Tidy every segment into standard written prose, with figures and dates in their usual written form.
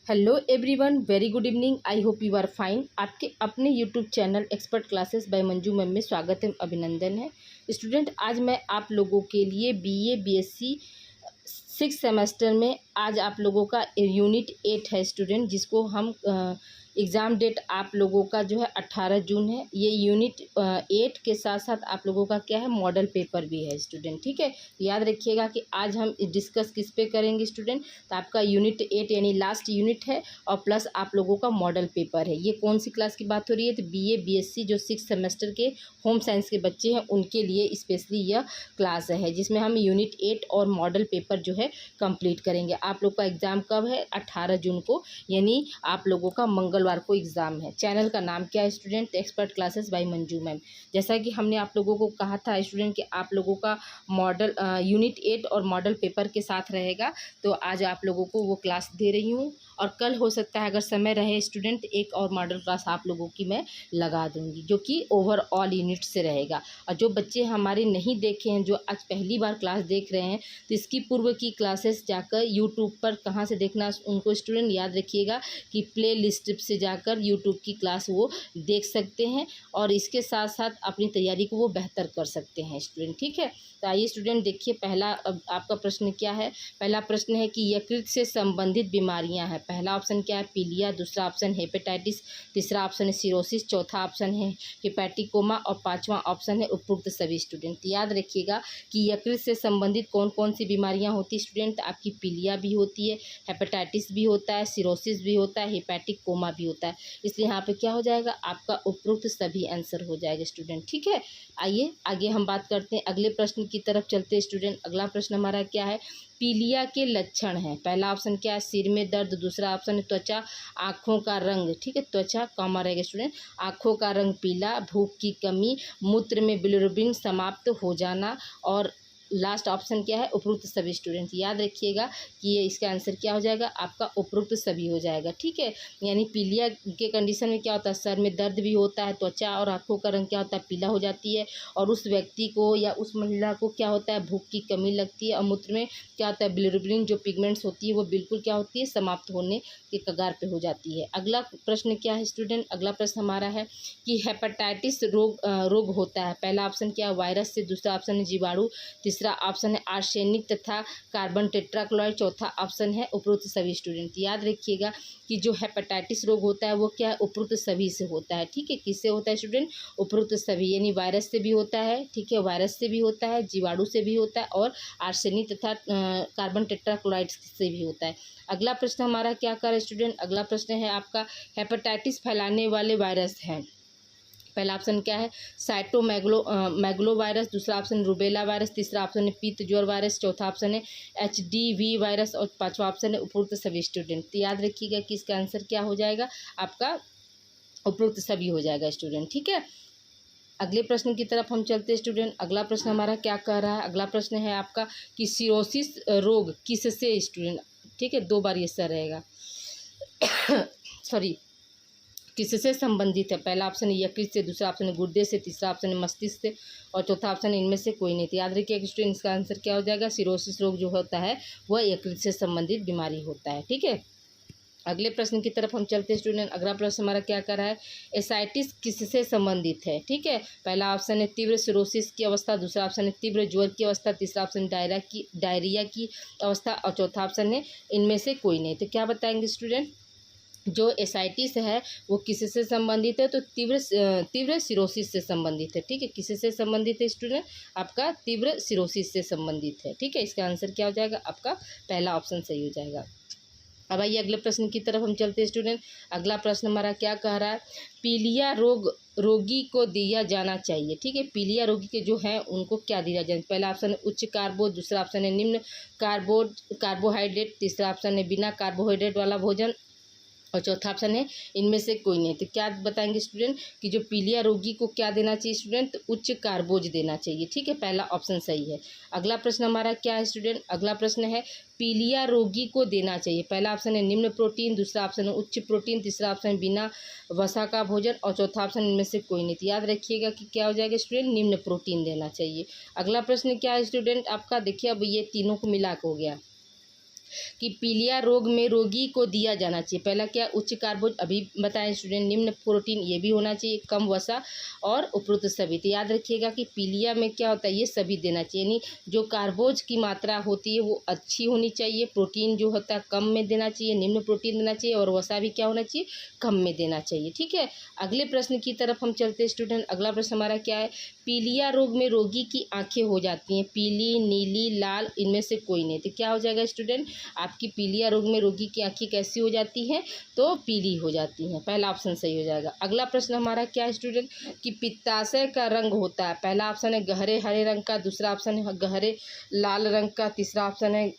Hello everyone, very good evening. I hope you are fine. आपके अपने YouTube channel expert classes by Manju ma'am में स्वागत है, अभिनंदन है। स्टूडेंट, आज मैं आप लोगों के लिए बीए बीएससी 6 सेमेस्टर में आज आप लोगों का यूनिट 8 है स्टूडेंट, जिसको हम एग्ज़ाम डेट आप लोगों का जो है 18 जून है। ये यूनिट 8 के साथ साथ आप लोगों का क्या है, मॉडल पेपर भी है स्टूडेंट। ठीक है, याद रखिएगा कि आज हम डिस्कस किस पे करेंगे स्टूडेंट। तो आपका यूनिट 8 यानी लास्ट यूनिट है और प्लस आप लोगों का मॉडल पेपर है। ये कौन सी क्लास की बात हो रही है, तो बीए बीएससी जो 6 सेमेस्टर के होम साइंस के बच्चे हैं उनके लिए स्पेशली यह क्लास है, जिसमें हम यूनिट 8 और मॉडल पेपर जो है कंप्लीट करेंगे। आप लोग का एग्ज़ाम कब है, 18 जून को, यानी आप लोगों का मंगलवार को एग्ज़ाम है। चैनल का नाम क्या है student, expert classes by Manju ma'am. जैसा कि हमने आप लोगों को कहा था स्टूडेंट कि आप लोगों का मॉडल यूनिट 8 और मॉडल पेपर के साथ रहेगा, तो आज आप लोगों को वो क्लास दे रही हूँ। और कल हो सकता है अगर समय रहे स्टूडेंट, एक और मॉडल क्लास आप लोगों की मैं लगा दूंगी, जो कि ओवरऑल यूनिट से रहेगा। और जो बच्चे हमारे नहीं देखे हैं, जो आज पहली बार क्लास देख रहे हैं, तो इसकी पूर्व की क्लासेस जाकर यूट्यूब पर कहाँ से देखना उनको स्टूडेंट याद रखिएगा कि प्ले लिस्ट से जाकर यूट्यूब की क्लास वो देख सकते हैं और इसके साथ साथ अपनी तैयारी को वो बेहतर कर सकते हैं स्टूडेंट। ठीक है, तो आइए स्टूडेंट देखिए, पहला अब आपका प्रश्न क्या है। पहला प्रश्न है कि यकृत से संबंधित बीमारियां हैं। पहला ऑप्शन क्या है, पीलिया। दूसरा ऑप्शन हेपेटाइटिस। तीसरा ऑप्शन है सिरोसिस। चौथा ऑप्शन है हेपेटिकोमा और पांचवा ऑप्शन है उपरोक्त सभी स्टूडेंट। याद रखिएगा कि यकृत से संबंधित कौन कौन सी बीमारियां होती है स्टूडेंट। आपकी पीलिया भी होती है, हेपेटाइटिस भी होता है, सिरोसिस भी होता है, हेपेटिक कोमा भी होता है। इसलिए यहाँ पे क्या हो जाएगा, आपका उपरोक्त सभी आंसर हो जाएगा स्टूडेंट। ठीक है, आइए आगे हम बात करते हैं, अगले प्रश्न की तरफ चलते हैं स्टूडेंट। अगला प्रश्न हमारा क्या है, पीलिया के लक्षण है। पहला ऑप्शन क्या है, सिर में दर्द। दूसरा ऑप्शन है त्वचा, आँखों का रंग। ठीक है, त्वचा कॉमा रहेगा स्टूडेंट। आँखों का रंग पीला, भूख की कमी, मूत्र में बिलिरुबिन समाप्त हो जाना, और लास्ट ऑप्शन क्या है, उपरोक्त सभी स्टूडेंट। याद रखिएगा कि ये इसका आंसर क्या हो जाएगा, आपका उपरोक्त सभी हो जाएगा। ठीक है, यानी पीलिया के कंडीशन में क्या होता है, सर में दर्द भी होता है, त्वचा और आँखों का रंग क्या होता है, पीला हो जाती है, और उस व्यक्ति को या उस महिला को क्या होता है, भूख की कमी लगती है, और मूत्र में क्या होता है, बिलिरुबिन जो पिगमेंट्स होती है वो बिल्कुल क्या होती है, समाप्त होने के कगार पे हो जाती है। अगला प्रश्न क्या है स्टूडेंट, अगला प्रश्न हमारा है कि हेपेटाइटिस रोग होता है। पहला ऑप्शन क्या है, वायरस से। दूसरा ऑप्शन है जीवाणु। तीसरा ऑप्शन है आर्सेनिक तथा कार्बन टेट्राक्लोराइड। चौथा ऑप्शन है उपरोक्त सभी स्टूडेंट। याद रखिएगा कि जो हेपेटाइटिस रोग होता है वो क्या है, उपरोक्त सभी से होता है। ठीक है, किससे होता है स्टूडेंट, उपरोक्त सभी, यानी वायरस से भी होता है। ठीक है, वायरस से भी होता है, जीवाणु से भी होता है, और आर्सेनिक तथा कार्बन टेट्राक्लोराइड से भी होता है। अगला प्रश्न हमारा क्या कर रहा है स्टूडेंट, अगला प्रश्न है आपका, हेपेटाइटिस फैलाने वाले वायरस हैं। पहला ऑप्शन क्या है, मैगलो वायरस। दूसरा ऑप्शन रूबेला वायरस। तीसरा ऑप्शन है पीत ज्वर वायरस। चौथा ऑप्शन है HDV वायरस, और पांचवा ऑप्शन है उपरोक्त सभी स्टूडेंट। तो याद रखिएगा कि इसका आंसर क्या हो जाएगा, आपका उपरोक्त सभी हो जाएगा स्टूडेंट। ठीक है, अगले प्रश्न की तरफ हम चलते हैं स्टूडेंट। अगला प्रश्न हमारा क्या कह रहा है, अगला प्रश्न है आपका कि सिरोसिस रोग किससे स्टूडेंट। ठीक है, दो बार ये सर रहेगा सॉरी, किससे संबंधित है। पहला ऑप्शन है यकृत से। दूसरा ऑप्शन है गुर्दे से। तीसरा ऑप्शन है मस्तिष्क से, और चौथा ऑप्शन है इनमें से कोई नहीं। तो याद रखिए स्टूडेंट, इसका आंसर क्या हो जाएगा, सिरोसिस रोग जो होता है वह यकृत से संबंधित बीमारी होता है। ठीक है, अगले प्रश्न की तरफ हम चलते हैं स्टूडेंट। अगला प्रश्न हमारा क्या कर रहा है, एसाइटिस किससे संबंधित है। ठीक है, पहला ऑप्शन है तीव्र सिरोसिस की अवस्था। दूसरा ऑप्शन है तीव्र ज्वर की अवस्था। तीसरा ऑप्शन डायरिया की अवस्था, और चौथा ऑप्शन है इनमें से कोई नहीं। तो क्या बताएंगे स्टूडेंट, जो एसाइटिस है वो किससे संबंधित है, तो तीव्र सिरोसिस से संबंधित है। ठीक है, किससे संबंधित है स्टूडेंट, आपका तीव्र सिरोसिस से संबंधित है। ठीक है, इसका आंसर क्या हो जाएगा, आपका पहला ऑप्शन सही हो जाएगा। अब आइए अगले प्रश्न की तरफ हम चलते हैं स्टूडेंट। अगला प्रश्न हमारा क्या कह रहा है, पीलिया रोगी को दिया जाना चाहिए। ठीक है, पीलिया रोगी के जो हैं उनको क्या दिया जाए। पहला ऑप्शन है उच्च कार्बो। दूसरा ऑप्शन है निम्न कार्बोहाइड्रेट। तीसरा ऑप्शन है बिना कार्बोहाइड्रेट वाला भोजन, और चौथा ऑप्शन है इनमें से कोई नहीं। तो क्या बताएंगे स्टूडेंट कि जो पीलिया रोगी को क्या देना चाहिए स्टूडेंट, तो उच्च कार्बोज देना चाहिए। ठीक है, पहला ऑप्शन सही है। अगला प्रश्न हमारा क्या है स्टूडेंट, अगला प्रश्न है पीलिया रोगी को देना चाहिए। पहला ऑप्शन है निम्न प्रोटीन। दूसरा ऑप्शन है उच्च प्रोटीन। तीसरा ऑप्शन है बिना वसा का भोजन, और चौथा ऑप्शन इनमें से कोई नहीं। तो याद रखिएगा कि क्या हो जाएगा स्टूडेंट, निम्न प्रोटीन देना चाहिए। अगला प्रश्न क्या है स्टूडेंट आपका, देखिए अब ये तीनों को मिला के हो गया, कि पीलिया रोग में रोगी को दिया जाना चाहिए। पहला क्या, उच्च कार्बोज, अभी बताएं स्टूडेंट, निम्न प्रोटीन ये भी होना चाहिए, कम वसा और उपरोक्त सभी। तो याद रखिएगा कि पीलिया में क्या होता है, ये सभी देना चाहिए, यानी जो कार्बोज की मात्रा होती है वो अच्छी होनी चाहिए, प्रोटीन जो होता है कम में देना चाहिए, निम्न प्रोटीन देना चाहिए, और वसा भी क्या होना चाहिए, कम में देना चाहिए। ठीक है, अगले प्रश्न की तरफ हम चलते हैं स्टूडेंट। अगला प्रश्न हमारा क्या है, पीलिया रोग में रोगी की आंखें हो जाती हैं पीली, नीली, लाल, इनमें से कोई नहीं। तो क्या हो जाएगा स्टूडेंट, आपकी पीलिया रोग में रोगी की आंखें कैसी हो जाती हैं, तो पीली हो जाती हैं। पहला ऑप्शन सही हो जाएगा। अगला प्रश्न हमारा क्या है स्टूडेंट, कि पित्ताशय का रंग होता है। पहला ऑप्शन है गहरे हरे रंग का, दूसरा ऑप्शन है गहरे लाल रंग का, तीसरा ऑप्शन है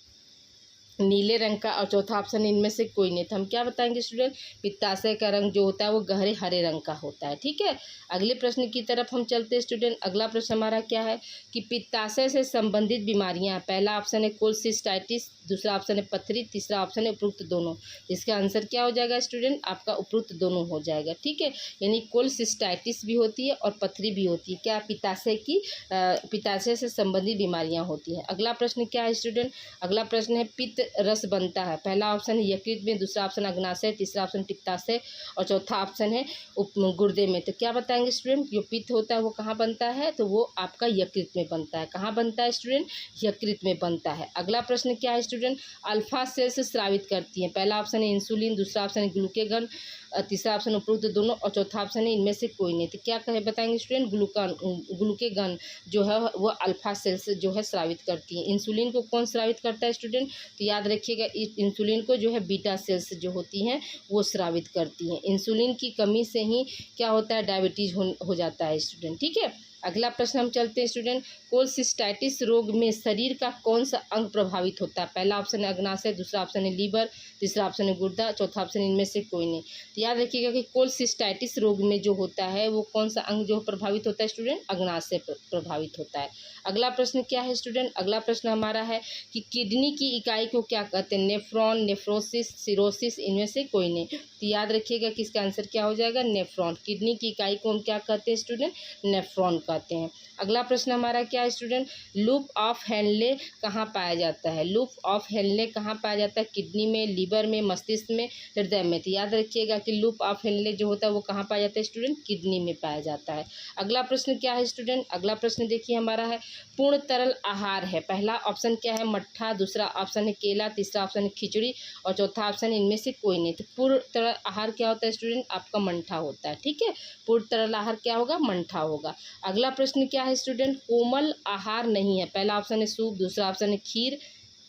नीले रंग का, और चौथा ऑप्शन इनमें से कोई नहीं। तो हम क्या बताएंगे स्टूडेंट, पित्ताशय का रंग जो होता है वो गहरे हरे रंग का होता है। ठीक है, अगले प्रश्न की तरफ हम चलते हैं स्टूडेंट। अगला प्रश्न हमारा क्या है, कि पित्ताशय से संबंधित बीमारियां। पहला ऑप्शन है कोलसिस्टाइटिस, दूसरा ऑप्शन है पथरी, तीसरा ऑप्शन है उपरोक्त दोनों। इसका आंसर क्या हो जाएगा स्टूडेंट, आपका उपरोक्त दोनों हो जाएगा। ठीक है, यानी कोलसिस्टाइटिस भी होती है और पथरी भी होती है, क्या, पित्ताशय से संबंधित बीमारियां होती हैं। अगला प्रश्न क्या है स्टूडेंट, अगला प्रश्न है पित्त रस बनता है। पहला ऑप्शन है यकृत में, दूसरा ऑप्शन अग्नाशय, तीसरा ऑप्शन पित्ताशय और चौथा ऑप्शन है गुर्दे में। तो क्या बताएंगे स्टूडेंट, जो पित्त होता है वो कहाँ बनता है, तो वो आपका यकृत में बनता है। कहाँ बनता है स्टूडेंट, यकृत में बनता है। अगला प्रश्न क्या है स्टूडेंट, अल्फा सेल्स स्रावित करती हैं। पहला ऑप्शन है इंसुलिन, दूसरा ऑप्शन है ग्लूकेगन, तीसरा ऑप्शन उपरोक्त दोनों और चौथा ऑप्शन है इनमें से कोई नहीं। तो क्या कहे बताएंगे स्टूडेंट, ग्लूकेगन जो है वो अल्फा सेल्स जो है स्रावित करती हैं। इंसुलिन को कौन स्रावित करता है स्टूडेंट, तो याद रखिएगा इंसुलिन को जो है बीटा सेल्स जो होती हैं वो स्रावित करती हैं। इंसुलिन की कमी से ही क्या होता है, डायबिटीज हो जाता है स्टूडेंट। ठीक है, अगला प्रश्न हम चलते हैं स्टूडेंट, कोलसिस्टाइटिस रोग में शरीर का कौन सा अंग प्रभावित होता है। पहला ऑप्शन है अग्नाशय, दूसरा ऑप्शन है लीवर, तीसरा ऑप्शन है गुर्दा, चौथा ऑप्शन इनमें से कोई नहीं। तो याद रखिएगा कि कोलसिस्टाइटिस रोग में जो होता है वो कौन सा अंग जो प्रभावित होता है स्टूडेंट, अग्नाशय प्रभावित होता है। अगला प्रश्न क्या है स्टूडेंट, अगला प्रश्न हमारा है कि किडनी की इकाई को क्या कहते हैं, नेफ्रॉन, नेफ्रोसिस, सिरोसिस, इनमें से कोई नहीं। तो याद रखिएगा कि इसका आंसर क्या हो जाएगा, नेफ्रॉन। किडनी की इकाई को हम क्या कहते हैं स्टूडेंट, नेफ्रॉन कहते हैं। अगला प्रश्न हमारा क्या है स्टूडेंट, लूप ऑफ हेनले कहाँ पाया जाता है। लूप ऑफ हेनले कहाँ पाया जाता है, किडनी में, लीवर में, मस्तिष्क में, हृदय में। तो याद रखिएगा कि लूप ऑफ हेनले जो होता है वो कहाँ पाया जाता है स्टूडेंट, किडनी में पाया जाता है। अगला प्रश्न क्या है स्टूडेंट, अगला प्रश्न देखिए हमारा है पूर्ण तरल आहार है। पहला ऑप्शन क्या है, मट्ठा, दूसरा ऑप्शन है केला, तीसरा ऑप्शन है खिचड़ी और चौथा ऑप्शन इनमें से कोई नहीं। तो पूर्ण तरल आहार क्या होता है स्टूडेंट, आपका मंठा होता है। ठीक है, पूर्ण तरल आहार क्या होगा, मंठा होगा। अगला प्रश्न क्या है स्टूडेंट, कोमल आहार नहीं है। पहला ऑप्शन है सूप, दूसरा ऑप्शन है खीर,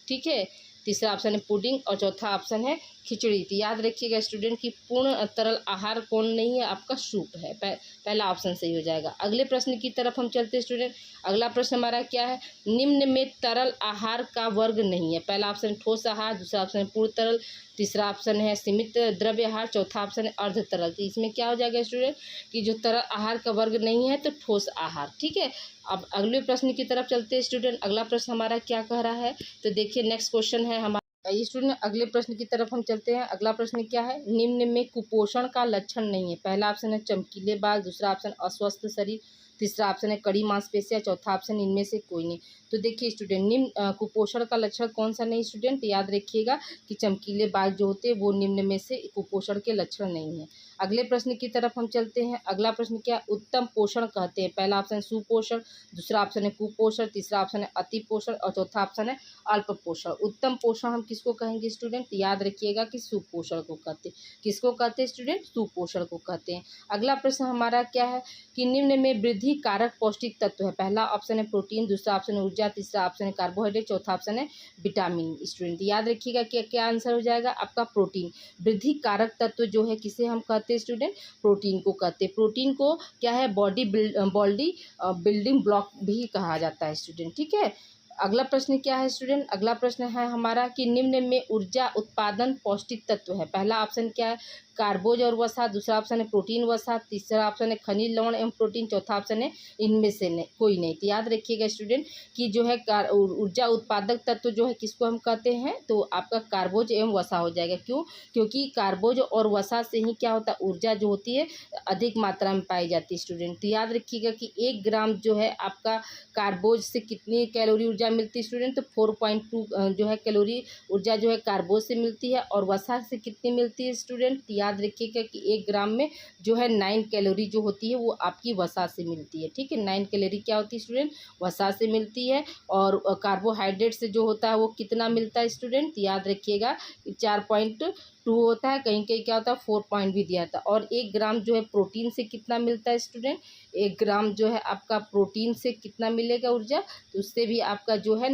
ठीक है, तीसरा ऑप्शन है पुडिंग और चौथा ऑप्शन है खिचड़ी। तो याद रखिएगा स्टूडेंट कि पूर्ण तरल आहार कौन नहीं है, आपका सूप है। पहला ऑप्शन सही हो जाएगा। अगले प्रश्न की तरफ हम चलते हैं स्टूडेंट। अगला प्रश्न हमारा क्या है, निम्न में तरल आहार का वर्ग नहीं है। पहला ऑप्शन ठोस आहार, दूसरा ऑप्शन है पूर्ण तरल, तीसरा ऑप्शन है सीमित द्रव्य आहार, चौथा ऑप्शन है अर्ध तरल। तो इसमें क्या हो जाएगा स्टूडेंट कि जो तरल आहार का वर्ग नहीं है तो ठोस आहार। ठीक है, अब अगले प्रश्न की तरफ चलते हैं स्टूडेंट। अगला प्रश्न हमारा क्या कह रहा है, तो देखिए नेक्स्ट क्वेश्चन है हमारा स्टूडेंट। अगले प्रश्न की तरफ हम चलते हैं। अगला प्रश्न क्या है, निम्न में कुपोषण का लक्षण नहीं है। पहला ऑप्शन है चमकीले बाल, दूसरा ऑप्शन अस्वस्थ शरीर, तीसरा ऑप्शन है कड़ी मांसपेशियां, चौथा ऑप्शन इनमें से कोई नहीं। तो देखिए स्टूडेंट, निम्न कुपोषण का लक्षण कौन सा नहीं स्टूडेंट, याद रखिएगा कि चमकीले बाल जो होते हैं वो निम्न में से कुपोषण के लक्षण नहीं है। अगले प्रश्न की तरफ हम चलते हैं। अगला प्रश्न क्या, उत्तम पोषण कहते हैं। पहला ऑप्शन सुपोषण, दूसरा ऑप्शन है कुपोषण, तीसरा ऑप्शन है अति पोषण और चौथा ऑप्शन है अल्प पोषण। उत्तम पोषण हम किसको कहेंगे स्टूडेंट, याद रखिएगा कि सुपोषण को कहते हैं। किसको कहते हैं स्टूडेंट, सुपोषण को कहते हैं। अगला प्रश्न हमारा क्या है कि निम्न में वृद्धि कारक पौष्टिक तत्व है। पहला ऑप्शन है प्रोटीन, दूसरा ऑप्शन है ऊर्जा, तीसरा ऑप्शन है कार्बोहाइड्रेट, चौथा ऑप्शन है विटामिन। स्टूडेंट याद रखिएगा कि क्या आंसर हो जाएगा आपका प्रोटीन। वृद्धि कारक तत्व जो है किसे हम कहते हैं स्टूडेंट, प्रोटीन को कहते हैं। प्रोटीन को क्या है, बॉडी बिल्डिंग ब्लॉक भी कहा जाता है स्टूडेंट। ठीक है, अगला प्रश्न क्या है स्टूडेंट, अगला प्रश्न है हमारा कि निम्न में ऊर्जा उत्पादन पौष्टिक तत्व है। पहला ऑप्शन क्या है, कार्बोज और वसा, दूसरा ऑप्शन है प्रोटीन वसा, तीसरा ऑप्शन है खनिज लवण एवं प्रोटीन, चौथा ऑप्शन है इनमें से कोई नहीं। तो याद रखिएगा स्टूडेंट कि जो है ऊर्जा उत्पादक तत्व जो है किसको हम कहते हैं, तो आपका कार्बोज एवं वसा हो जाएगा। क्यों, क्योंकि कार्बोज और वसा से ही क्या होता है, ऊर्जा जो होती है अधिक मात्रा में पाई जाती है स्टूडेंट। तो याद रखिएगा कि 1 ग्राम जो है आपका कार्बोज से कितनी कैलोरी ऊर्जा ऊर्जा मिलती है स्टूडेंट, तो 4.2 जो है कैलोरी ऊर्जा जो है कार्बो से मिलती है। और वसा से कितनी मिलती है स्टूडेंट, याद रखिएगा कि 1 ग्राम में जो है 9 कैलोरी जो होती है वो आपकी वसा से मिलती है। ठीक है, 9 कैलोरी क्या होती है स्टूडेंट, वसा से मिलती है। और कार्बोहाइड्रेट से जो होता है वो कितना मिलता है स्टूडेंट, याद रखिएगा 4.2 होता है, कहीं कहीं क्या होता है 4 पॉइंट भी दिया था। और 1 ग्राम जो है प्रोटीन से कितना मिलता है स्टूडेंट, 1 ग्राम जो है आपका प्रोटीन से कितना मिलेगा ऊर्जा, तो उससे भी आपका जो है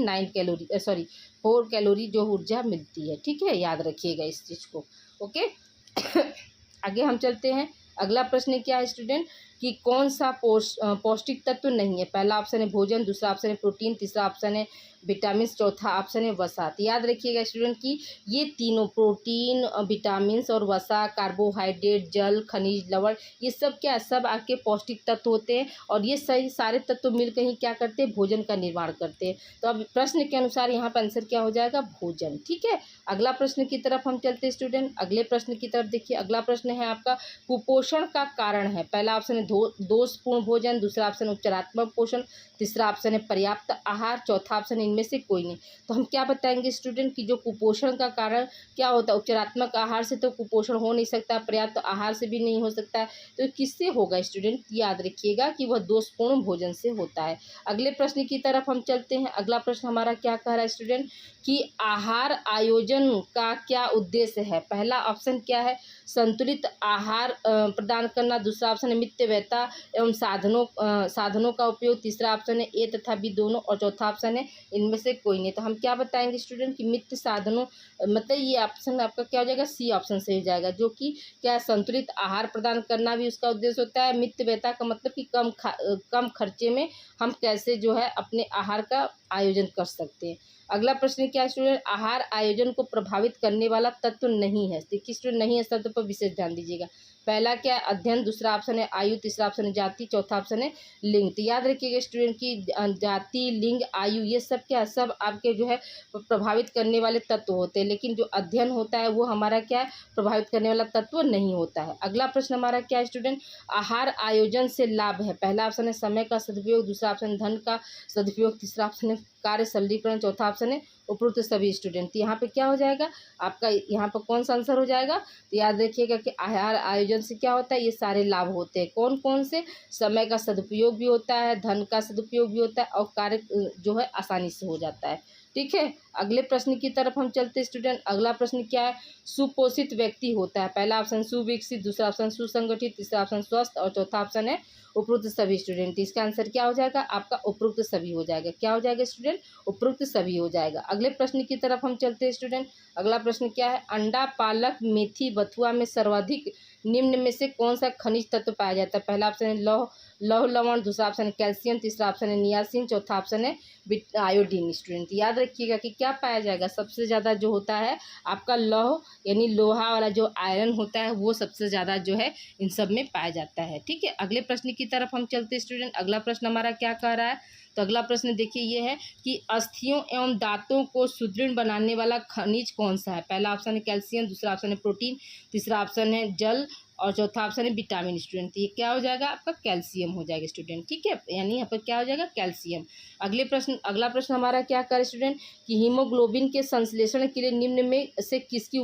4 कैलोरी जो ऊर्जा मिलती है। ठीक है, याद रखिएगा इस चीज़ को। ओके आगे हम चलते हैं। अगला प्रश्न क्या है स्टूडेंट कि कौन सा पौष्टिक तत्व नहीं है। पहला ऑप्शन है भोजन, दूसरा ऑप्शन है प्रोटीन, तीसरा ऑप्शन है विटामिन, चौथा ऑप्शन है वसा। तो याद रखिएगा स्टूडेंट कि ये तीनों प्रोटीन, विटामिन और वसा, कार्बोहाइड्रेट, जल, खनिज, लवण, ये सब क्या सब आपके पौष्टिक तत्व होते हैं। और ये सही सारे तत्व मिलकर ही क्या करते हैं, भोजन का निर्माण करते हैं। तो अब प्रश्न के अनुसार यहाँ पर आंसर क्या हो जाएगा, भोजन। ठीक है, अगला प्रश्न की तरफ हम चलते हैं स्टूडेंट। अगले प्रश्न की तरफ देखिए, अगला प्रश्न है आपका कुपोषण का कारण है। पहला ऑप्शन है दोषपूर्ण भोजन, दूसरा ऑप्शन उपचारात्मक पोषण, तीसरा ऑप्शन है पर्याप्त आहार, चौथा ऑप्शन इनमें से कोई नहीं। तो हम क्या बताएंगे स्टूडेंट कि जो कुपोषण का कारण क्या होता है, उपचारात्मक आहार से तो कुपोषण हो नहीं सकता, पर्याप्त आहार से भी नहीं हो सकता है, तो किससे होगा स्टूडेंट, याद रखिएगा कि वह दोषपूर्ण भोजन से होता है। अगले प्रश्न की तरफ हम चलते हैं। अगला प्रश्न हमारा क्या कह रहा है स्टूडेंट कि आहार आयोजन का क्या उद्देश्य है। पहला ऑप्शन क्या है, संतुलित आहार प्रदान करना, दूसरा ऑप्शन है मितव्ययता एवं साधनों का उपयोग, तीसरा ऑप्शन है ए तथा बी दोनों, और चौथा ऑप्शन है इनमें से कोई नहीं। तो हम क्या बताएंगे स्टूडेंट कि मित साधनों, मतलब ये ऑप्शन आपका क्या हो जाएगा, सी ऑप्शन से हो जाएगा, जो कि क्या संतुलित आहार प्रदान करना भी उसका उद्देश्य होता है। मितव्ययता का मतलब कि कम खर्चे में हम कैसे जो है अपने आहार का आयोजन कर सकते हैं। अगला प्रश्न क्या है स्टूडेंट, आहार आयोजन को प्रभावित करने वाला तत्व नहीं है। देखिए स्टूडेंट, नहीं है तत्व पर विशेष ध्यान दीजिएगा। पहला क्या है, अध्ययन, दूसरा ऑप्शन है आयु, तीसरा ऑप्शन है जाति, चौथा ऑप्शन है लिंग। तो याद रखिएगा स्टूडेंट की जाति, लिंग, आयु ये सब क्या सब आपके जो है प्रभावित करने वाले तत्व होते हैं, लेकिन जो अध्ययन होता है वो हमारा क्या है, प्रभावित करने वाला तत्व नहीं होता है। अगला प्रश्न हमारा क्या है स्टूडेंट, आहार आयोजन से लाभ है। पहला ऑप्शन है समय का सदुपयोग, दूसरा ऑप्शन है धन का सदुपयोग, तीसरा ऑप्शन है कार्य सरलीकरण, चौथा ऑप्शन है उपरोक्त सभी स्टूडेंट। तो यहाँ पे क्या हो जाएगा आपका, यहाँ पर कौन सा आंसर हो जाएगा, तो याद रखिएगा कि आहार आयोजन से क्या होता है, ये सारे लाभ होते हैं। कौन कौन से, समय का सदुपयोग भी होता है, धन का सदुपयोग भी होता है, और कार्य जो है आसानी से हो जाता है। ठीक है, अगले प्रश्न की तरफ हम चलते हैं स्टूडेंट। अगला प्रश्न क्या है, सुपोषित व्यक्ति होता है। पहला ऑप्शन सुविकसित, दूसरा ऑप्शन सुसंगठित, तीसरा ऑप्शन स्वस्थ, और चौथा ऑप्शन है उपरोक्त सभी स्टूडेंट। इसका आंसर क्या हो जाएगा आपका, उपरोक्त सभी हो जाएगा। क्या हो जाएगा स्टूडेंट, उपरोक्त सभी हो जाएगा। अगले प्रश्न की तरफ हम चलते हैं स्टूडेंट। अगला प्रश्न क्या है, अंडा, पालक, मेथी, बथुआ में सर्वाधिक निम्न में से कौन सा खनिज तत्व पाया जाता है। पहला ऑप्शन है लौह लवण, दूसरा ऑप्शन है कैल्शियम, तीसरा ऑप्शन है नियासिन, चौथा ऑप्शन है आयोडीन। स्टूडेंट याद रखिएगा कि क्या पाया जाएगा, सबसे ज़्यादा जो होता है आपका लौह यानी लोहा वाला जो आयरन होता है वो सबसे ज़्यादा जो है इन सब में पाया जाता है। ठीक है, अगले प्रश्न की तरफ हम चलते हैं स्टूडेंट। अगला प्रश्न हमारा क्या कह रहा है, तो अगला प्रश्न देखिए ये है कि अस्थियों एवं दांतों को सुदृढ़ बनाने वाला खनिज कौन सा है। पहला ऑप्शन है कैल्शियम, दूसरा ऑप्शन है प्रोटीन, तीसरा ऑप्शन है जल, और चौथा ऑप्शन है विटामिन। स्टूडेंट ये क्या हो जाएगा आपका, कैल्शियम हो जाएगा स्टूडेंट। ठीक है, यानी यहाँ पर क्या हो जाएगा, कैल्शियम। अगला प्रश्न हमारा क्या करे स्टूडेंट कि हीमोग्लोबिन के संश्लेषण के लिए निम्न में से किसकी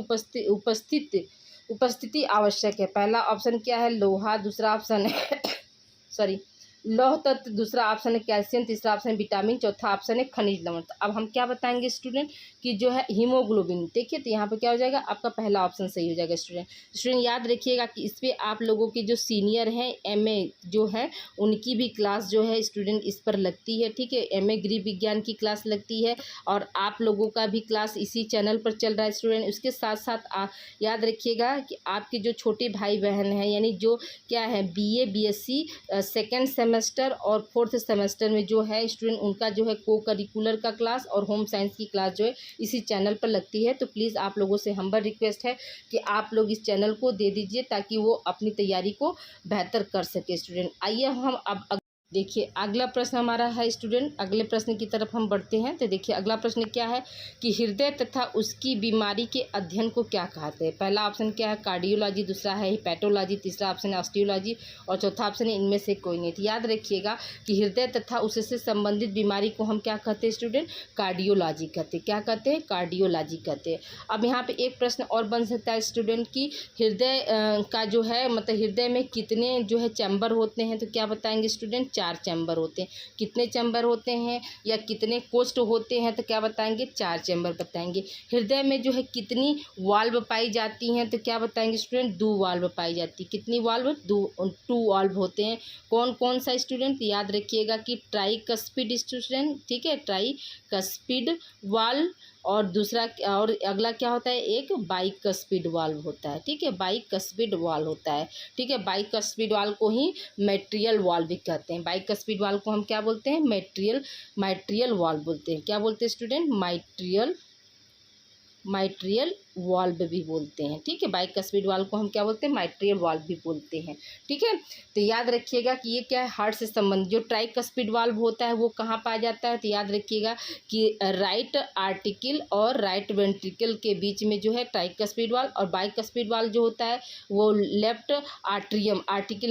उपस्थिति आवश्यक है। पहला ऑप्शन क्या है लोहा, दूसरा ऑप्शन है लौह तत्व, दूसरा ऑप्शन है कैल्शियम, तीसरा ऑप्शन है विटामिन, चौथा ऑप्शन है खनिज लवण। तो अब हम क्या बताएंगे स्टूडेंट कि जो है हीमोग्लोबिन। देखिए तो यहाँ पे क्या हो जाएगा आपका पहला ऑप्शन सही हो जाएगा स्टूडेंट याद रखिएगा कि इस पर आप लोगों के जो सीनियर हैं एमए जो है उनकी भी क्लास जो है स्टूडेंट इस पर लगती है। ठीक है, एमए गृह विज्ञान की क्लास लगती है और आप लोगों का भी क्लास इसी चैनल पर चल रहा है स्टूडेंट। उसके साथ साथ याद रखिएगा कि आपके जो छोटे भाई बहन हैं यानी जो क्या है बीए बीएससी सेकेंड सेमेस्टर और फोर्थ सेमेस्टर में जो है स्टूडेंट उनका जो है को करिकुलर का क्लास और होम साइंस की क्लास जो है इसी चैनल पर लगती है। तो प्लीज़ आप लोगों से हम्बल रिक्वेस्ट है कि आप लोग इस चैनल को दे दीजिए ताकि वो अपनी तैयारी को बेहतर कर सके स्टूडेंट। आइए हम अब देखिए अगला प्रश्न हमारा है स्टूडेंट, अगले प्रश्न की तरफ हम बढ़ते हैं। तो देखिए अगला प्रश्न क्या है कि हृदय तथा उसकी बीमारी के अध्ययन को क्या कहते हैं। पहला ऑप्शन क्या है कार्डियोलॉजी, दूसरा है हिपैटोलॉजी, तीसरा ऑप्शन है ऑस्टियोलॉजी और चौथा ऑप्शन है इनमें से कोई नहीं। तो याद रखिएगा कि हृदय तथा उससे संबंधित बीमारी को हम क्या कहते हैं स्टूडेंट, कार्डियोलॉजी कहते हैं। क्या कहते हैं, कार्डियोलॉजी कहते हैं। अब यहाँ पे एक प्रश्न और बन सकता है स्टूडेंट की हृदय का जो है मतलब हृदय में कितने जो है चैम्बर होते हैं। तो क्या बताएंगे स्टूडेंट, 4 चैम्बर होते हैं। कितने चैम्बर होते हैं या कितने कोष्ठ होते हैं, तो क्या बताएंगे, 4 चैम्बर बताएंगे। हृदय में जो है कितनी वाल्व पाई जाती हैं, तो क्या बताएंगे स्टूडेंट, 2 वाल्व पाई जाती है। कितनी वाल्व, 2 वाल्व होते हैं। कौन कौन सा स्टूडेंट, याद रखिएगा कि ट्राइकस्पिड स्टूडेंट, ठीक है, ट्राइकस्पिड वाल्व और दूसरा और अगला क्या होता है, एक बाइकस्पिड वाल्व होता है। ठीक है, बाइकस्पिड वाल्व होता है। ठीक है, बाइकस्पिड वाल्व को ही मैट्रियल वाल्व भी कहते हैं। बाइकस्पिड वाल्व को हम क्या बोलते हैं, मैट्रियल वाल्व बोलते हैं। क्या बोलते हैं स्टूडेंट, माइट्रियल वाल्व भी बोलते हैं। ठीक है, बाइकस्पिड वाल्व को हम क्या बोलते हैं, माइट्रियल वाल्व भी बोलते हैं। ठीक है, तो याद रखिएगा कि ये क्या है, हार्ट से संबंधित। जो ट्राइकस्पिड वाल्व होता है वो कहाँ पाया जाता है, तो याद रखिएगा कि राइट आर्टिकल और राइट वेंट्रिकल के बीच में जो है ट्राइकस्पिड वाल्व, और बाइकस्पिड वाल्व जो होता है वो लेफ्ट आर्टिकल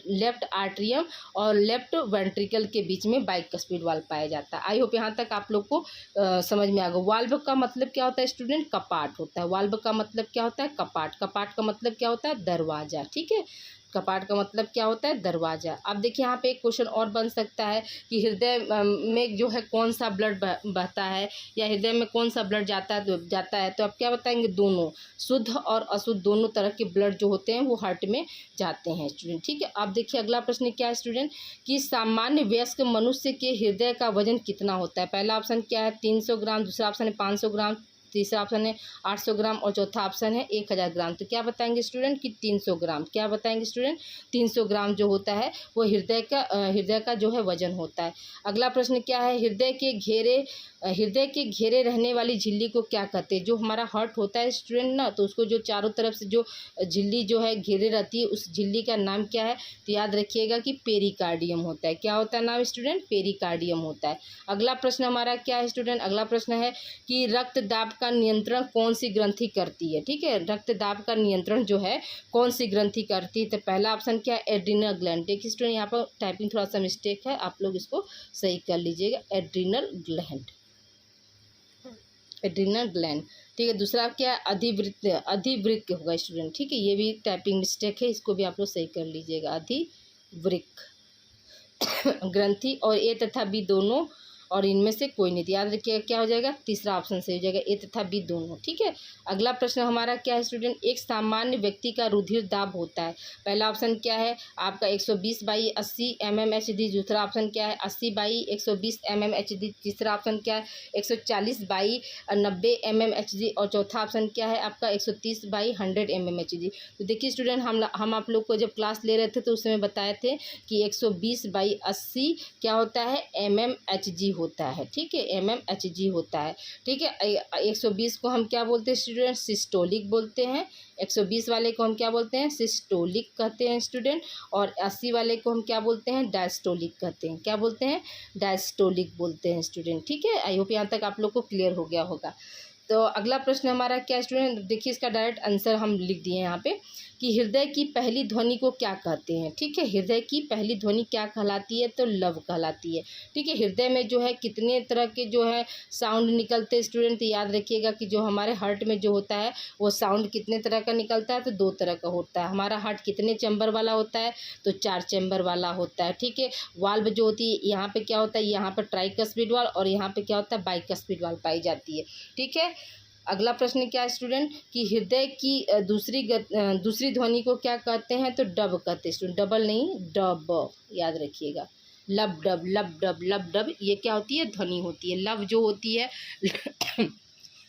लेफ्ट आर्ट्रियम और लेफ्ट वेंट्रिकल के बीच में बाइकस्पिड वाल्व पाया जाता है। आई होप यहाँ तक आप लोग को समझ में आ गया। वाल्व का मतलब क्या होता है स्टूडेंट, कपाट होता है। वाल्व का मतलब क्या होता है, कपाट। कपाट का मतलब क्या होता है, दरवाजा। ठीक है, कपाट का मतलब क्या होता है, दरवाजा। अब देखिए यहाँ पे एक क्वेश्चन और बन सकता है कि हृदय में जो है कौन सा ब्लड बहता है या हृदय में कौन सा ब्लड जाता है। तो आप क्या बताएंगे, दोनों, शुद्ध और अशुद्ध दोनों तरह के ब्लड जो होते हैं वो हार्ट में जाते हैं स्टूडेंट। ठीक है, अब देखिए अगला प्रश्न क्या है स्टूडेंट कि सामान्य वयस्क मनुष्य के हृदय का वजन कितना होता है। पहला ऑप्शन क्या है, 300 ग्राम, दूसरा ऑप्शन है 500 ग्राम, तीसरा ऑप्शन है 800 ग्राम और चौथा ऑप्शन है 1000 ग्राम। तो क्या बताएंगे स्टूडेंट कि 300 ग्राम। क्या बताएंगे स्टूडेंट, 300 ग्राम जो होता है वो हृदय का जो है वजन होता है। अगला प्रश्न क्या है, हृदय के घेरे रहने वाली झिल्ली को क्या कहते हैं। जो हमारा हार्ट होता है स्टूडेंट ना, तो उसको जो चारों तरफ से जो झिल्ली जो है घेरे रहती है उस झिल्ली का नाम क्या है, तो याद रखिएगा कि पेरिकार्डियम होता है। क्या होता है नाम स्टूडेंट, पेरिकार्डियम होता है। अगला प्रश्न हमारा क्या है स्टूडेंट, अगला प्रश्न है कि रक्त दाब का नियंत्रण कौन सी ग्रंथि करती है। ठीक है, रक्त दाब का नियंत्रण जो है कौन सी ग्रंथि करती है। तो पहला ऑप्शन क्या है, एड्रिनल ग्लैंड। देखिए स्टूडेंट यहाँ पर टाइपिंग थोड़ा सा मिस्टेक है, आप लोग इसको सही कर लीजिएगा, एड्रिनल ग्लैंड। ठीक है, दूसरा क्या है, अधिवृक्क होगा स्टूडेंट। ठीक है, ये भी टाइपिंग मिस्टेक है, इसको भी आप लोग सही कर लीजिएगा, अधिवृक्क ग्रंथि। और ए तथा बी दोनों और इनमें से कोई नहीं। याद रखिएगा क्या हो जाएगा, तीसरा ऑप्शन से हो जाएगा, ए तथा बी दोनों। ठीक है, अगला प्रश्न हमारा क्या है स्टूडेंट, एक सामान्य व्यक्ति का रुधिर दाब होता है। पहला ऑप्शन क्या है आपका 120/80 mmHg, दूसरा ऑप्शन क्या है 80/120 mmHg, तीसरा ऑप्शन क्या है 140/90 mmHg और चौथा ऑप्शन क्या है आपका 130/100 mmHg। तो देखिए स्टूडेंट हम आप लोग को जब क्लास ले रहे थे तो उस समय बताए थे कि 120/80 क्या होता है, mmHg होता है। ठीक है, mmHg होता है। ठीक है, 120 को हम क्या बोलते हैं स्टूडेंट, सिस्टोलिक बोलते हैं। 120 वाले को हम क्या बोलते हैं, सिस्टोलिक कहते हैं स्टूडेंट। और 80 वाले को हम क्या बोलते हैं, डायस्टोलिक कहते हैं। क्या बोलते हैं, डायस्टोलिक बोलते हैं स्टूडेंट। ठीक है, आई होप यहाँ तक आप लोग को क्लियर हो गया होगा। तो अगला प्रश्न हमारा क्या स्टूडेंट, देखिए इसका डायरेक्ट आंसर हम लिख दिए यहाँ पे कि हृदय की पहली ध्वनि को क्या कहते हैं। ठीक है, हृदय की पहली ध्वनि क्या कहलाती है, तो लव कहलाती है। ठीक है, हृदय में जो है कितने तरह के जो है साउंड निकलते हैं स्टूडेंट, तो याद रखिएगा कि जो हमारे हार्ट में जो होता है वो साउंड कितने तरह का निकलता है, तो 2 तरह का होता है। हमारा हार्ट कितने चैम्बर वाला होता है, तो 4 चैम्बर वाला होता है। ठीक है, वाल्व जो होती है यहाँ पे क्या होता है, यहाँ पर ट्राइकस्पिड वाल्व और यहाँ पे क्या होता है, बाइकस्पिड वाल्व पाई जाती है। ठीक है, अगला प्रश्न क्या है स्टूडेंट कि हृदय की दूसरी ध्वनि को क्या कहते हैं, तो डब कहते हैं स्टूडेंट, डबल नहीं, डब, याद रखिएगा, लब डब लब डब लब डब, ये क्या होती है, ध्वनि होती है। लव जो होती है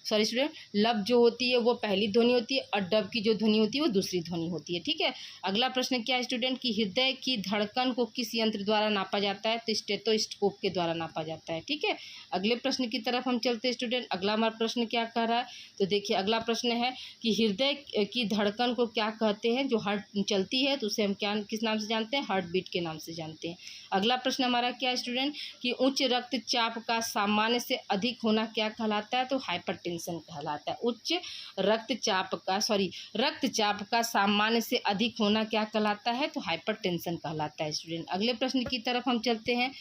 सॉरी स्टूडेंट, लब जो होती है वो पहली ध्वनि होती है और डब की जो ध्वनि होती है वो दूसरी ध्वनि होती है। ठीक है, अगला प्रश्न क्या है स्टूडेंट कि हृदय की धड़कन को किस यंत्र द्वारा नापा जाता है? तो स्टेथोस्कोप के द्वारा नापा जाता है। ठीक है, अगले प्रश्न की तरफ हम चलते हैं स्टूडेंट। अगला हमारा प्रश्न क्या कह रहा है? तो देखिए अगला प्रश्न है कि हृदय की धड़कन को क्या कहते हैं? जो हार्ट चलती है तो उसे हम क्या किस नाम से जानते हैं? हार्ट बीट के नाम से जानते हैं। अगला प्रश्न हमारा क्या है स्टूडेंट कि उच्च रक्तचाप का सामान्य से अधिक होना क्या कहलाता है? तो हाइपरटेंशन कहलाता है। उच्च रक्तचाप का सामान्य से अधिक होना क्या कहलाता है? तो हाइपरटेंशन कहलाता है स्टूडेंट। अगले प्रश्न की तरफ हम चलते हैं।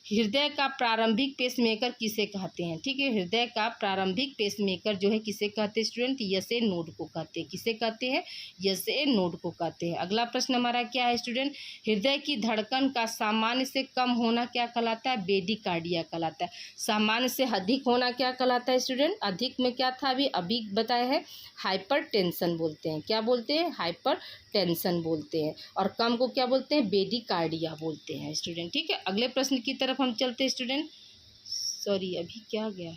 हृदय का प्रारंभिक पेसमेकर किसे कहते हैं? ठीक है, हृदय का प्रारंभिक पेसमेकर जो है किसे कहते हैं स्टूडेंट? यसे नोड को कहते हैं। किसे कहते हैं? यसे नोड को कहते हैं। अगला प्रश्न हमारा क्या है स्टूडेंट? हृदय की धड़कन का सामान्य से कम होना क्या कहलाता है? बेडिकार्डिया कहलाता है। सामान्य से अधिक होना क्या कहलाता है स्टूडेंट? अधिक में क्या था अभी बताया है? हाइपरटेंशन बोलते हैं। क्या बोलते हैं? हाइपरटेंशन बोलते हैं। और कम को क्या बोलते हैं? बेडिकार्डिया बोलते हैं स्टूडेंट। ठीक है, अगले प्रश्न की तरफ हम चलते हैं स्टूडेंट। सॉरी अभी क्या गया,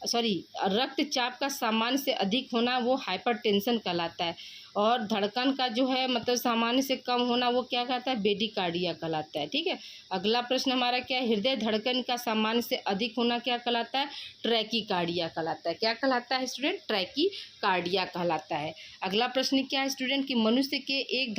सॉरी, रक्तचाप का सामान्य से अधिक होना वो हाइपरटेंशन कहलाता है और धड़कन का जो है मतलब सामान्य से कम होना वो क्या कहता है? बेडिकार्डिया कहलाता है। ठीक है, अगला प्रश्न हमारा क्या है? हृदय धड़कन का सामान्य से अधिक होना क्या कहलाता है? ट्रैकीकार्डिया कहलाता है। क्या कहलाता है स्टूडेंट? ट्रैकीकार्डिया कहलाता है। अगला प्रश्न क्या है स्टूडेंट कि मनुष्य के एक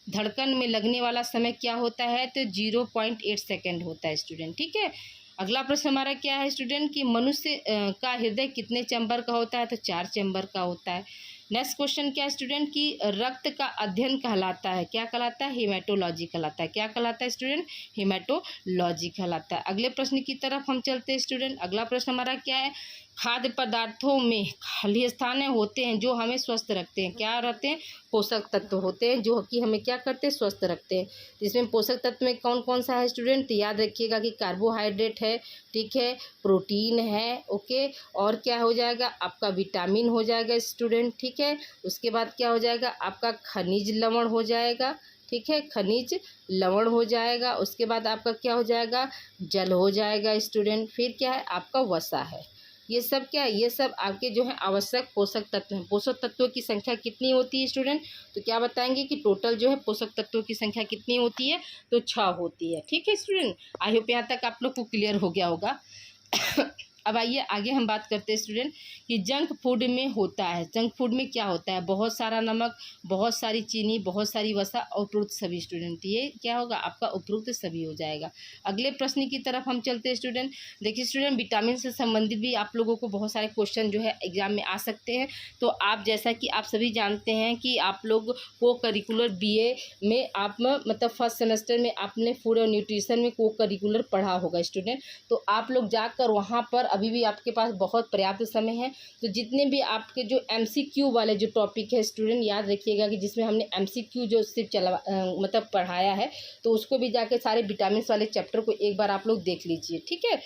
धड़कन में लगने वाला समय क्या होता है? तो 0.8 सेकेंड होता है स्टूडेंट। ठीक है, अगला प्रश्न हमारा क्या है स्टूडेंट कि मनुष्य का हृदय कितने चैम्बर का होता है? तो 4 चैम्बर का होता है। नेक्स्ट क्वेश्चन क्या है स्टूडेंट कि रक्त का अध्ययन कहलाता है, क्या कहलाता है? हेमेटोलॉजी कहलाता है। क्या कहलाता है स्टूडेंट? हेमेटोलॉजी कहलाता है। अगले प्रश्न की तरफ हम चलते हैं स्टूडेंट। अगला प्रश्न हमारा क्या है? खाद्य पदार्थों में खाली स्थान होते हैं जो हमें स्वस्थ रखते हैं। क्या रहते हैं? पोषक तत्व होते हैं जो कि हमें क्या करते हैं? स्वस्थ रखते हैं। इसमें पोषक तत्व में कौन कौन सा है स्टूडेंट? तो याद रखिएगा कि कार्बोहाइड्रेट है, ठीक है, प्रोटीन है, ओके, और क्या हो जाएगा? आपका विटामिन हो जाएगा स्टूडेंट। ठीक है, उसके बाद क्या हो जाएगा? आपका खनिज लवण हो जाएगा। ठीक है, खनिज लवण हो जाएगा। उसके बाद आपका क्या हो जाएगा? जल हो जाएगा स्टूडेंट। फिर क्या है? आपका वसा है। ये सब क्या है? ये सब आपके जो है आवश्यक पोषक तत्व हैं। पोषक तत्वों की संख्या कितनी होती है स्टूडेंट? तो क्या बताएंगे कि टोटल जो है पोषक तत्वों की संख्या कितनी होती है? तो 6 होती है। ठीक है स्टूडेंट, आई होप यहाँ तक आप लोग को क्लियर हो गया होगा। अब आइए आगे हम बात करते हैं स्टूडेंट कि जंक फूड में होता है। जंक फूड में क्या होता है? बहुत सारा नमक, बहुत सारी चीनी, बहुत सारी वसा, उपरोक्त सभी स्टूडेंट। ये क्या होगा? आपका उपरोक्त सभी हो जाएगा। अगले प्रश्न की तरफ हम चलते हैं स्टूडेंट। देखिए स्टूडेंट, विटामिन से संबंधित भी आप लोगों को बहुत सारे क्वेश्चन जो है एग्जाम में आ सकते हैं। तो आप जैसा कि आप सभी जानते हैं कि आप लोग को करिकुलर BA में आप मतलब फर्स्ट सेमेस्टर में आपने फूड और न्यूट्रिशन में को करिकुलर पढ़ा होगा स्टूडेंट। तो आप लोग जाकर वहाँ पर अभी भी आपके पास बहुत पर्याप्त समय है। तो जितने भी आपके जो MCQ वाले जो टॉपिक है स्टूडेंट, याद रखिएगा कि जिसमें हमने MCQ जो सिर्फ मतलब पढ़ाया है, तो उसको भी जाके सारे विटामिन वाले चैप्टर को एक बार आप लोग देख लीजिए। ठीक है,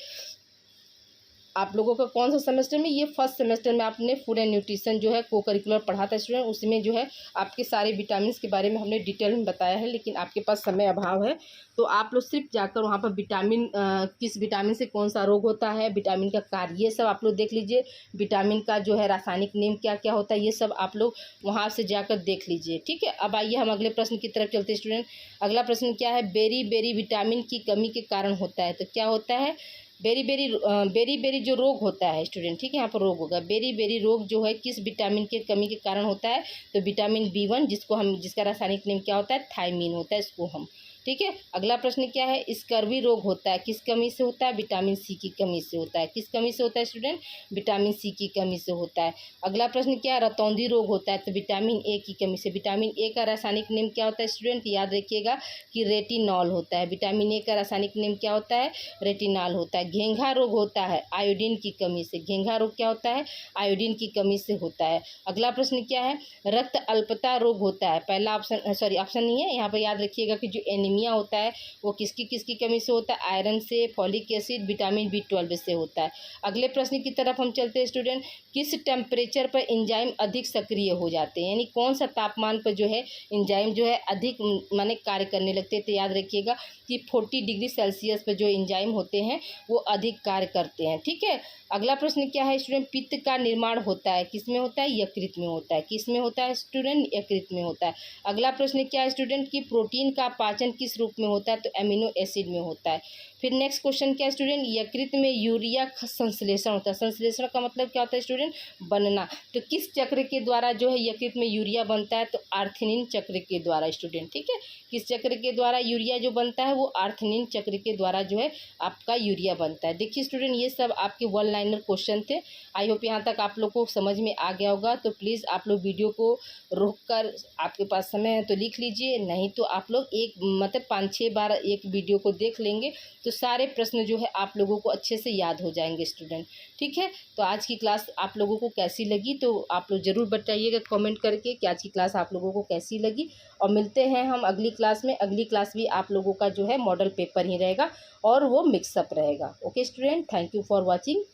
आप लोगों का कौन सा सेमेस्टर में? ये फर्स्ट सेमेस्टर में आपने फूड एंड न्यूट्रिशन जो है को करिकुलर पढ़ा था स्टूडेंट। उसमें जो है आपके सारे विटामिन के बारे में हमने डिटेल में बताया है, लेकिन आपके पास समय अभाव है। तो आप लोग सिर्फ जाकर वहाँ पर विटामिन किस विटामिन से कौन सा रोग होता है, विटामिन का कार्य, ये सब आप लोग देख लीजिए। विटामिन का जो है रासायनिक नेम क्या क्या होता है, ये सब आप लोग वहाँ से जाकर देख लीजिए। ठीक है, अब आइए हम अगले प्रश्न की तरफ चलते हैं स्टूडेंट। अगला प्रश्न क्या है? बेरी विटामिन की कमी के कारण होता है। तो क्या होता है? बेरी जो रोग होता है स्टूडेंट, ठीक है, यहाँ पर रोग होगा। बेरी रोग जो है किस विटामिन के कमी के कारण होता है? तो विटामिन B1, जिसका रासायनिक नेम क्या होता है? थायमीन होता है, इसको हम, ठीक है। अगला प्रश्न क्या है? स्कर्वी रोग होता है, किस कमी से होता है? विटामिन C की कमी से होता है। किस कमी से होता है स्टूडेंट? विटामिन C की कमी से होता है। अगला प्रश्न क्या है? रतौंधी रोग होता है, तो विटामिन A की कमी से। विटामिन A का रासायनिक नेम क्या होता है स्टूडेंट? याद रखिएगा कि रेटिनॉल होता है। विटामिन A का रासायनिक नेम क्या होता है? रेटिनॉल होता है। घेंघा रोग होता है आयोडीन की कमी से। घेंघा रोग क्या होता है? आयोडीन की कमी से होता है। अगला प्रश्न क्या है? रक्त अल्पता रोग होता है। पहला ऑप्शन, सॉरी ऑप्शन नहीं है यहाँ पर, याद रखिएगा कि जो एनीमिया एनीमिया होता है वो किसकी किसकी कमी से होता है, आयरन से, फॉलिक एसिड, विटामिन B12 से होता है। अगले प्रश्न की तरफ हम चलते हैं स्टूडेंट, किस टेम्परेचर पर एंजाइम अधिक सक्रिय हो जाते हैं, यानी कौन सा तापमान पर जो है एंजाइम जो है अधिक माने कार्य करने लगते हैं। तो याद रखिएगा कि 40 डिग्री सेल्सियस पर जो एंजाइम होते हैं वो अधिक कार्य करते हैं। ठीक है, अगला प्रश्न क्या है स्टूडेंट, पित्त का निर्माण होता है किस में होता है, यकृत में होता है। किस में होता है स्टूडेंट, यकृत में होता है। अगला प्रश्न क्या है स्टूडेंट, कि प्रोटीन का पाचन किस रूप में होता है, तो एमिनो एसिड में होता है। फिर नेक्स्ट क्वेश्चन क्या है स्टूडेंट, यकृत में यूरिया संश्लेषण होता है। संश्लेषण का मतलब क्या होता है स्टूडेंट, बनना। तो किस चक्र के द्वारा जो है यकृत में यूरिया बनता है, तो आर्थिनिन चक्र के द्वारा स्टूडेंट। ठीक है, किस चक्र के द्वारा यूरिया जो बनता है, वो आर्थिनिन चक्र के द्वारा जो है आपका यूरिया बनता है। देखिए स्टूडेंट, ये सब आपके वन लाइनर क्वेश्चन थे। आई होप यहाँ तक आप लोग को समझ में आ गया होगा। तो प्लीज़ आप लोग वीडियो को रोक कर, आपके पास समय है तो लिख लीजिए, नहीं तो आप लोग एक मतलब 5-6 बार एक वीडियो को देख लेंगे तो सारे प्रश्न जो है आप लोगों को अच्छे से याद हो जाएंगे स्टूडेंट। ठीक है, तो आज की क्लास आप लोगों को कैसी लगी, तो आप लोग ज़रूर बताइएगा कमेंट करके कि आज की क्लास आप लोगों को कैसी लगी। और मिलते हैं हम अगली क्लास में। अगली क्लास भी आप लोगों का जो है मॉडल पेपर ही रहेगा और वो मिक्सअप रहेगा। Okay student, thank you for watching.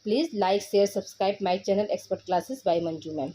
Please like share subscribe my channel expert classes by Manju ma'am.